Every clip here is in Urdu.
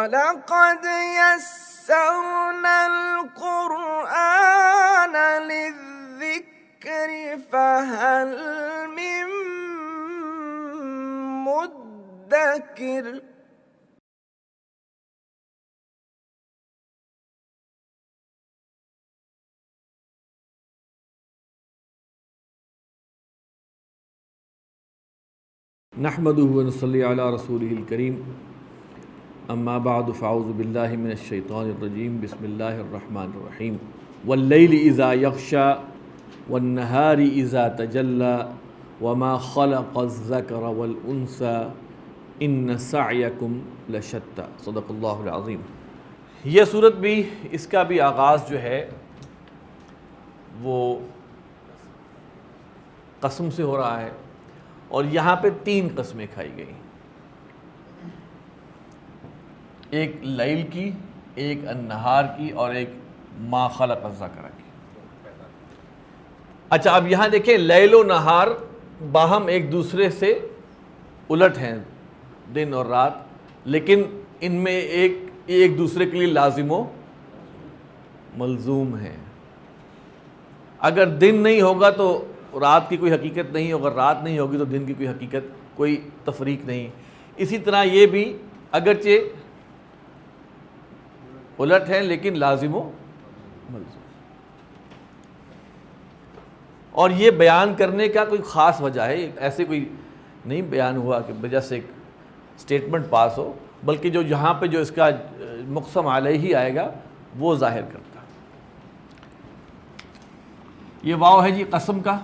وَلَقَدْ يَسَّرْنَا الْقُرْآنَ لِلذِّكْرِ فَهَلْ مِن مُّدَّكِرٍ۔ نحمدہ ونصلی علی رسولہ الکریم، اما بعد فاعوذ باللہ من الشیطان الرجیم، بسم اللہ الرحمن الرحیم۔ واللیل اذا یغشی والنہار اذا تجلی وما خلق الذکر والانثی ان سعیکم لشتی۔ صدق اللہ العظیم۔ یہ صورت بھی، اس کا بھی آغاز جو ہے وہ قسم سے ہو رہا ہے، اور یہاں پہ 3 قسمیں کھائی گئی، ایک لیل کی، ایک النہار کی، اور ایک ما خلق الذکر کی۔ اچھا، اب یہاں دیکھیں، لیل و نہار باہم ایک دوسرے سے الٹ ہیں، دن اور رات، لیکن ان میں ایک دوسرے کے لیے لازم و ملزوم ہیں۔ اگر دن نہیں ہوگا تو رات کی کوئی حقیقت نہیں، اگر رات نہیں ہوگی تو دن کی کوئی حقیقت، کوئی تفریق نہیں۔ اسی طرح یہ بھی اگرچہ الٹ ہے لیکن لازم و ملزوم۔ اور یہ بیان کرنے کا کوئی خاص وجہ ہے، ایسے کوئی نہیں بیان ہوا کہ وجہ سے ایک سٹیٹمنٹ پاس ہو، بلکہ جو یہاں پہ جو اس کا مقسم علیہ آئے گا وہ ظاہر کرتا ہے۔ یہ واو ہے جی قسم کا،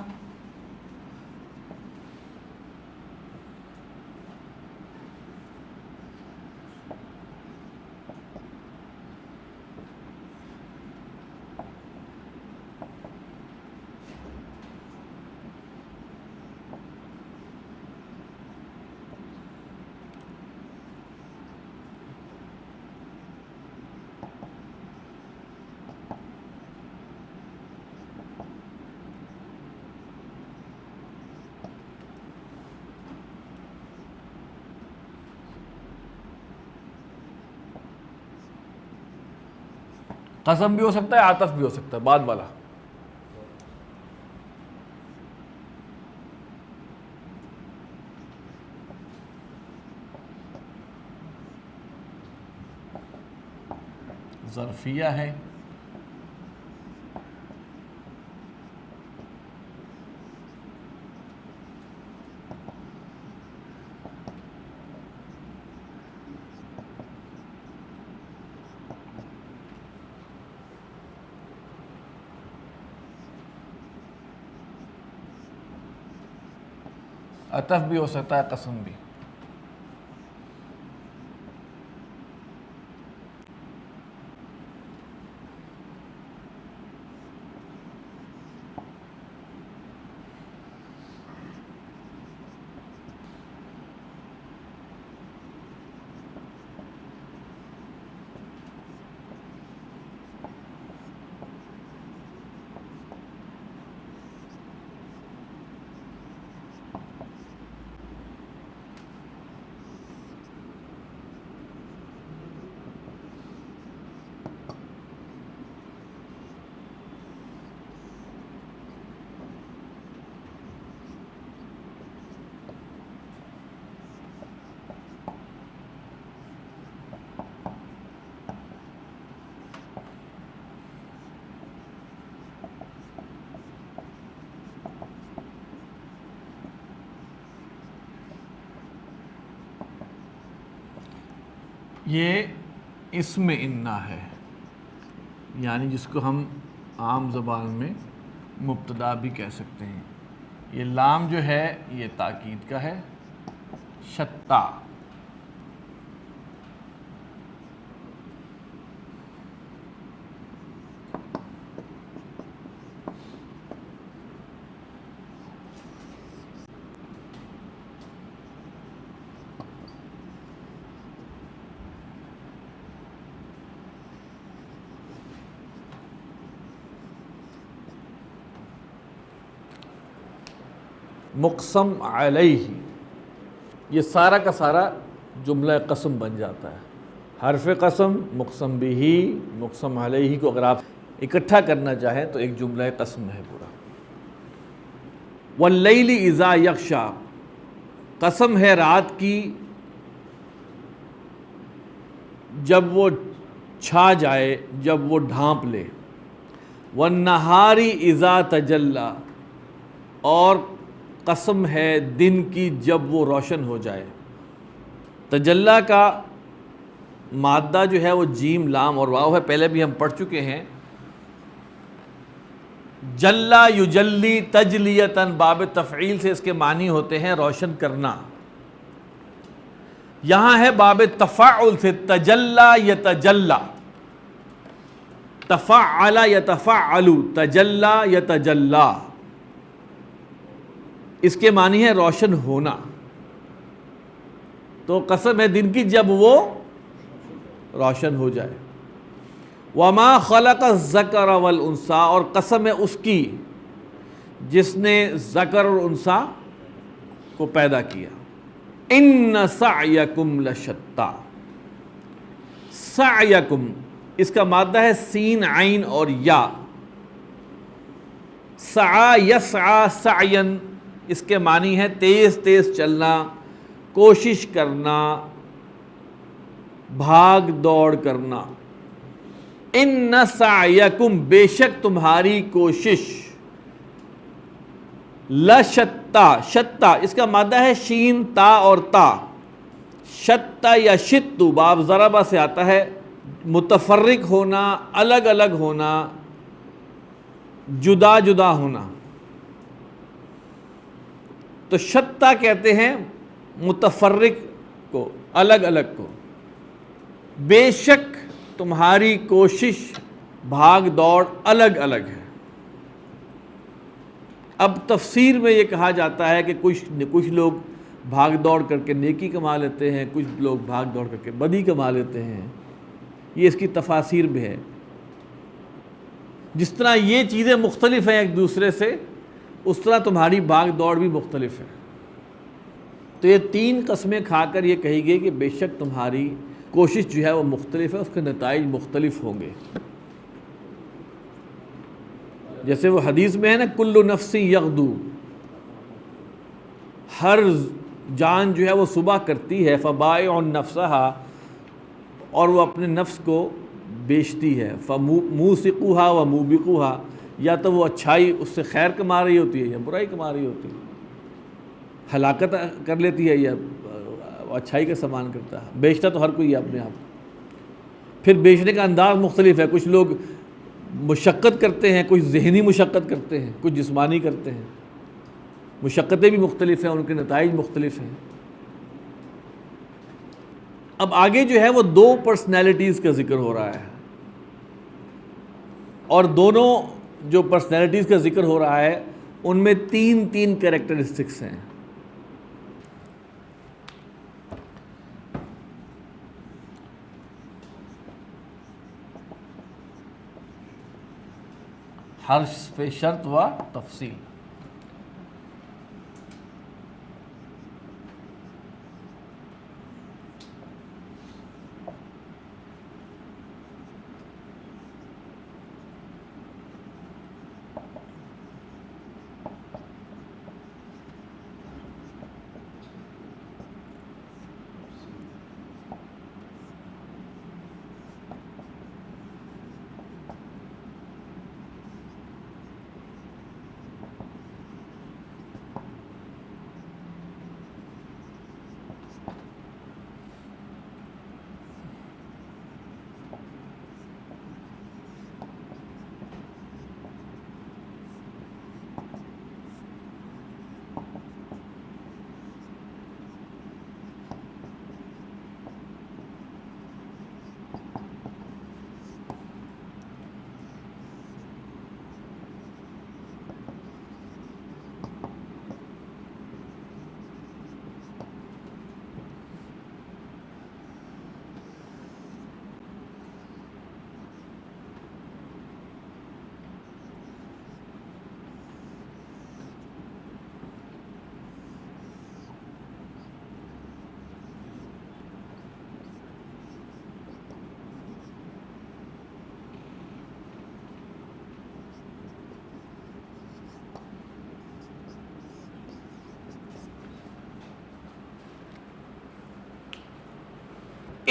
قسم بھی ہو سکتا ہے، عطف بھی ہو سکتا ہے، بعد والا۔ ظرفیہ ہے، عطف بھی ہو سکتا ہے، قسم بھی۔ یہ اسم انا ہے، یعنی جس کو ہم عام زبان میں مبتدا بھی کہہ سکتے ہیں۔ یہ لام جو ہے یہ تاکید کا ہے، شتا۔ مقسم علیہ، یہ سارا کا سارا جملہ قسم بن جاتا ہے۔ حرف قسم، مقسم بھی، مقسم علیہ کو اگر آپ اکٹھا کرنا چاہیں تو ایک جملہ قسم ہے پورا۔ واللیل اذا یغشا، قسم ہے رات کی جب وہ چھا جائے، جب وہ ڈھانپ لے۔ والنہار اذا تجلی، اور قسم ہے دن کی جب وہ روشن ہو جائے۔ تجلی کا مادہ جو ہے وہ جیم، لام اور واو ہے، پہلے بھی ہم پڑھ چکے ہیں۔ جلا یجلی تجلیتاً، باب تفعیل سے اس کے معنی ہوتے ہیں روشن کرنا۔ یہاں ہے باب تفاعل سے تجلا یتجلا، تفعل یتفعل، تجلا یتجلا، اس کے معنی ہے روشن ہونا۔ تو قسم ہے دن کی جب وہ روشن ہو جائے۔ وما خلق الذکر والانثی، اور قسم ہے اس کی جس نے ذکر اور انثی کو پیدا کیا۔ ان سعیکم لشتی، سعیکم اس کا مادہ ہے سین، عین اور یا۔ سعی یسعی سعین، اس کے معنی ہے تیز تیز چلنا، کوشش کرنا، بھاگ دوڑ کرنا۔ ان سعیکم، بے شک تمہاری کوشش، لشتی، شتا اس کا مادہ ہے شین، تا اور تا۔ شتا یا شتو باب ضربہ سے آتا ہے، متفرق ہونا، الگ الگ ہونا، جدا جدا ہونا۔ تو شتا کہتے ہیں متفرق کو، الگ الگ کو۔ بے شک تمہاری کوشش، بھاگ دوڑ الگ الگ ہے۔ اب تفسیر میں یہ کہا جاتا ہے کہ کچھ لوگ بھاگ دوڑ کر کے نیکی کما لیتے ہیں، کچھ لوگ بھاگ دوڑ کر کے بدی کما لیتے ہیں۔ یہ اس کی تفاسیر بھی ہے۔ جس طرح یہ چیزیں مختلف ہیں ایک دوسرے سے، اس طرح تمہاری بھاگ دوڑ بھی مختلف ہے۔ تو یہ تین قسمیں کھا کر یہ کہی گئی کہ بے شک تمہاری کوشش جو ہے وہ مختلف ہے، اس کے نتائج مختلف ہوں گے۔ جیسے وہ حدیث میں ہے نا، کل نفس یغدو، ہر جان جو ہے وہ صبح کرتی ہے، فبائع نفسہا، اور وہ اپنے نفس کو بیچتی ہے، فموسقوہا وموبقوہا، یا تو وہ اچھائی اس سے خیر کما رہی ہوتی ہے یا برائی کما رہی ہوتی ہے، ہلاکت کر لیتی ہے یا اچھائی کا سامان کرتا ہے۔ بیچتا تو ہر کوئی ہے اپنے آپ۔ پھر بیچنے کا انداز مختلف ہے، کچھ لوگ مشقت کرتے ہیں، کچھ ذہنی مشقت کرتے ہیں، کچھ جسمانی کرتے ہیں۔ مشقتیں بھی مختلف ہیں، ان کے نتائج مختلف ہیں۔ اب آگے جو ہے وہ دو پرسنالٹیز کا ذکر ہو رہا ہے، اور دونوں جو پرسنالٹیز کا ذکر ہو رہا ہے ان میں تین کریکٹرسٹکس ہیں۔ حرف شرط و تفصیل۔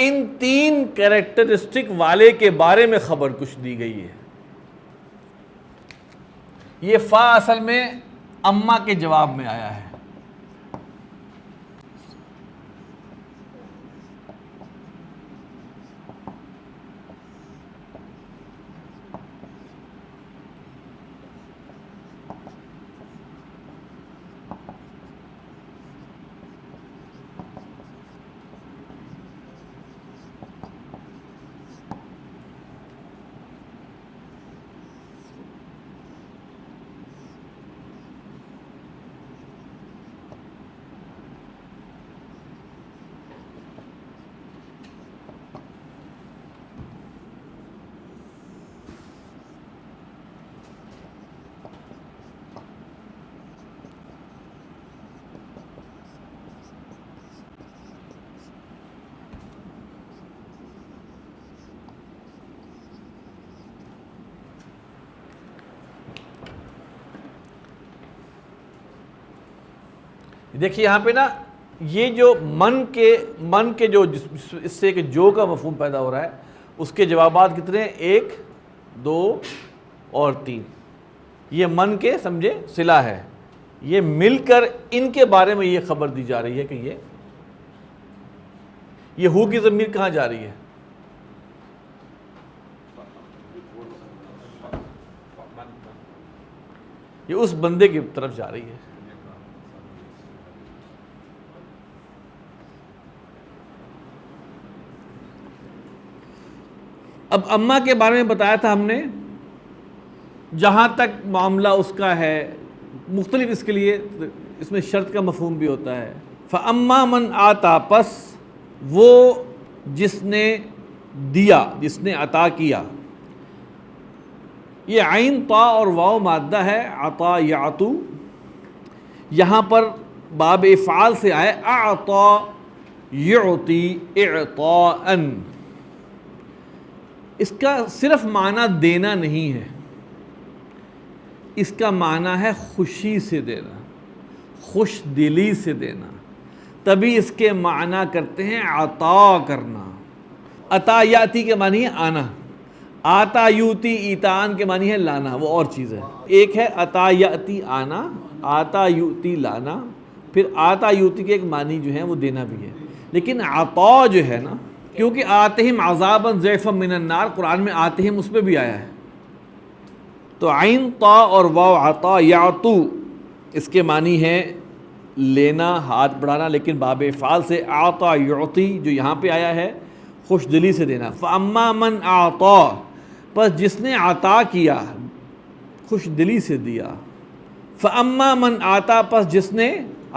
ان 3 کیریکٹرسٹک والے کے بارے میں خبر کچھ دی گئی ہے۔ یہ فا اصل میں اما کے جواب میں آیا ہے۔ دیکھیے یہاں پہ نا یہ جو من کے جو اس سے کہ جو کا مفہوم پیدا ہو رہا ہے اس کے جوابات کتنے ہیں؟ 1 2 اور 3۔ یہ من کے سمجھے صلہ ہے، یہ مل کر ان کے بارے میں یہ خبر دی جا رہی ہے کہ یہ ہو کی ضمیر کہاں جا رہی ہے؟ یہ اس بندے کی طرف جا رہی ہے۔ اب اماں کے بارے میں بتایا تھا ہم نے، جہاں تک معاملہ اس کا ہے مختلف، اس کے لیے اس میں شرط کا مفہوم بھی ہوتا ہے۔ فَأَمَّا مَنْ آتا، پس وہ جس نے دیا، جس نے عطا کیا۔ یہ عین طا اور واو مادہ ہے، عطا یعطو، یہاں پر باب افعال سے آئے اعطا یعطی اعطاءً۔ اس کا صرف معنی دینا نہیں ہے، اس کا معنی ہے خوشی سے دینا، خوش دلی سے دینا، تبھی اس کے معنی کرتے ہیں عطا کرنا۔ عطا یاتی کے معنی ہے آنا، آتا یوتی ایتان کے معنی ہے لانا، وہ اور چیز ہے۔ ایک ہے عطا یاتی آنا، آتا یوتی لانا، پھر آتا یوتی کے ایک معنی جو ہے وہ دینا بھی ہے، لیکن عطا جو ہے نا، کیونکہ آتہم عذابا ضعفا من النار قرآن میں آتہم اس پہ بھی آیا ہے، تو عین طا اور واو عطا یعطو اس کے معنی ہے لینا، ہاتھ بڑھانا، لیکن باب افعال سے اعطا یعطی جو یہاں پہ آیا ہے خوش دلی سے دینا۔ فَأَمَّا مَنْ أَعْطَى، پس جس نے عطا کیا خوش دلی سے دیا۔ فَأَمَّا مَنْ آتا، پس جس نے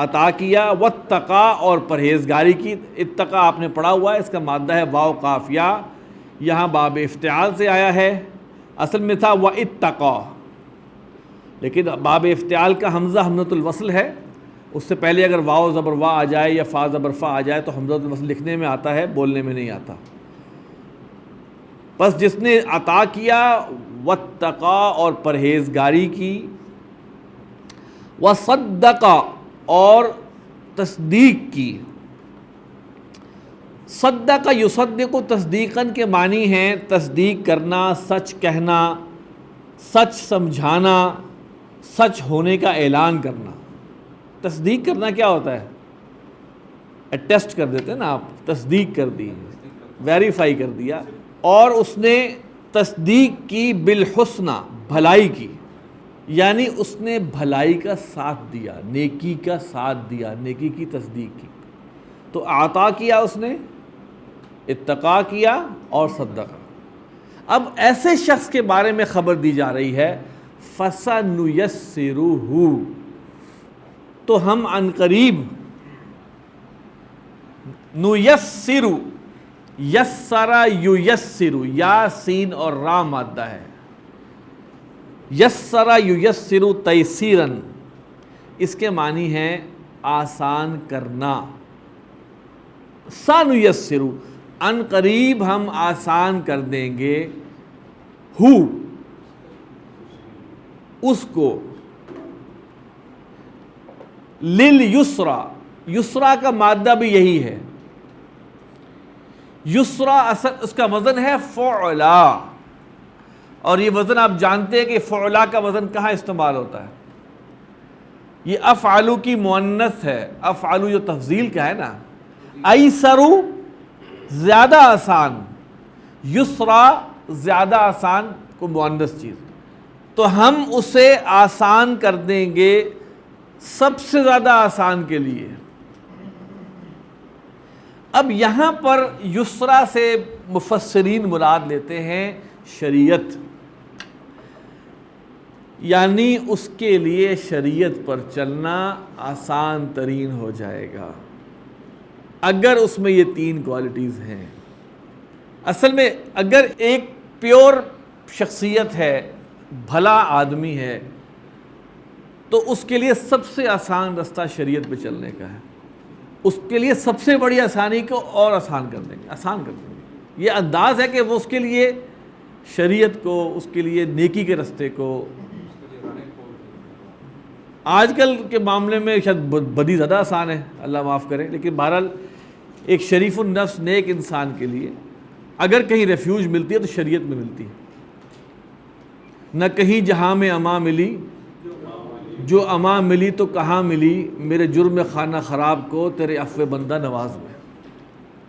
عطا کیا، وَاتَّقَى اور پرہیزگاری کی۔ اتقا آپ نے پڑھا ہوا ہے، اس کا مادہ ہے واو قافیہ، یہاں باب افتعال سے آیا ہے، اصل میں تھا وَاتَّقَى، لیکن باب افتعال کا حمزہ حمزۃ الوصل ہے، اس سے پہلے اگر واو زبر وا آ جائے یا فا زبر فا آ جائے تو حمزۃ الوصل لکھنے میں آتا ہے، بولنے میں نہیں آتا۔ پس جس نے عطا کیا، وَاتَّقَى اور پرہیزگاری کی، وَصَدَّقَ اور تصدیق کی۔ صدق یصدق تصدیقاً کے معنی ہیں تصدیق کرنا، سچ کہنا، سچ سمجھانا، سچ ہونے کا اعلان کرنا۔ تصدیق کرنا کیا ہوتا ہے؟ اٹیسٹ کر دیتے ہیں نا آپ، تصدیق کر دی، ویریفائی کر دیا، اور اس نے تصدیق کی بالحسنہ، بھلائی کی، یعنی اس نے بھلائی کا ساتھ دیا، نیکی کا ساتھ دیا، نیکی کی تصدیق کی۔ تو عطا کیا اس نے، اتقا کیا اور صدقہ۔ اب ایسے شخص کے بارے میں خبر دی جا رہی ہے فَسَنُيَسِّرُهُ، تو ہم عنقریب نُيَسِّرُ، یسر یُیسر، یا سین اور را مادہ ہے، یسر یُیسر تیسیراً، اس کے معنی ہے آسان کرنا۔ سَنُيَسِّرُ، ان قریب ہم آسان کر دیں گے، ہو اس کو، لِلْيُسْرَى، یسرا کا مادہ بھی یہی ہے، یسرا اصل اس کا وزن ہے فعلا، اور یہ وزن آپ جانتے ہیں کہ فعلا کا وزن کہاں استعمال ہوتا ہے؟ یہ افعلو کی مؤنث ہے، افعلو جو تفضیل کا ہے نا، ایسرو زیادہ آسان، یسرا زیادہ آسان کو مؤنث چیز، تو ہم اسے آسان کر دیں گے سب سے زیادہ آسان کے لیے۔ اب یہاں پر یسرا سے مفسرین مراد لیتے ہیں شریعت، یعنی اس کے لیے شریعت پر چلنا آسان ترین ہو جائے گا اگر اس میں یہ تین کوالٹیز ہیں۔ اصل میں اگر ایک پیور شخصیت ہے، بھلا آدمی ہے، تو اس کے لیے سب سے آسان رستہ شریعت پہ چلنے کا ہے، اس کے لیے سب سے بڑی آسانی کو اور آسان کر دیں گے۔ یہ انداز ہے کہ وہ اس کے لیے شریعت کو، اس کے لیے نیکی کے رستے کو، آج کل کے معاملے میں شاید بدی زیادہ آسان ہے، اللہ معاف کرے، لیکن بہرحال ایک شریف النفس نیک انسان کے لیے اگر کہیں ریفیوج ملتی ہے تو شریعت میں ملتی ہے۔ نہ کہیں جہاں میں امان ملی، جو امان ملی تو کہاں ملی، میرے جرم خانہ خراب کو تیرے عفو بندہ نواز میں۔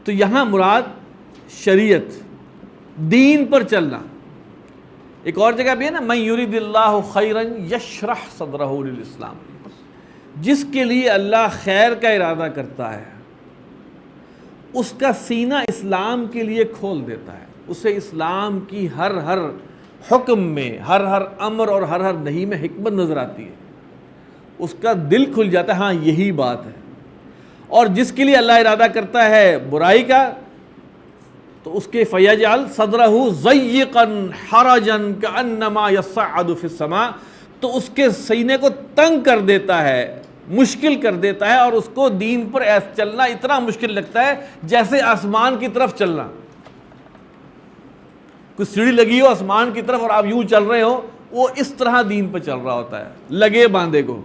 تو یہاں مراد شریعت، دین پر چلنا۔ ایک اور جگہ بھی ہے نا، من یرید اللہ خیرا یشرح صدرہ للاسلام، جس کے لیے اللہ خیر کا ارادہ کرتا ہے اس کا سینہ اسلام کے لیے کھول دیتا ہے، اسے اسلام کی ہر حکم میں، ہر امر اور ہر نہی میں حکمت نظر آتی ہے، اس کا دل کھل جاتا ہے، ہاں یہی بات ہے۔ اور جس کے لیے اللہ ارادہ کرتا ہے برائی کا، تو اس کے فیجعل صدرہ ضیقا حرجا کانما یصعد فی السماء، تو اس کے سینے کو تنگ کر دیتا ہے، مشکل کر دیتا ہے، اور اس کو دین پر چلنا اتنا مشکل لگتا ہے جیسے آسمان کی طرف چلنا۔ کوئی سیڑھی لگی ہو آسمان کی طرف اور آپ یوں چل رہے ہو، وہ اس طرح دین پہ چل رہا ہوتا ہے، لگے باندھے کو،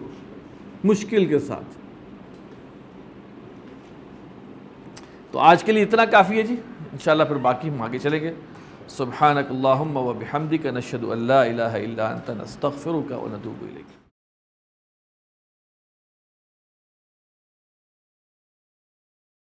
مشکل کے ساتھ۔ تو آج کے لیے اتنا کافی ہے جی، انشاءاللہ پھر باقی ہم آگے چلیں گے۔ سبحانک اللہم و بحمدک، نشہد ان لا الہ الا انت، نستغفرک و نتوب الیک۔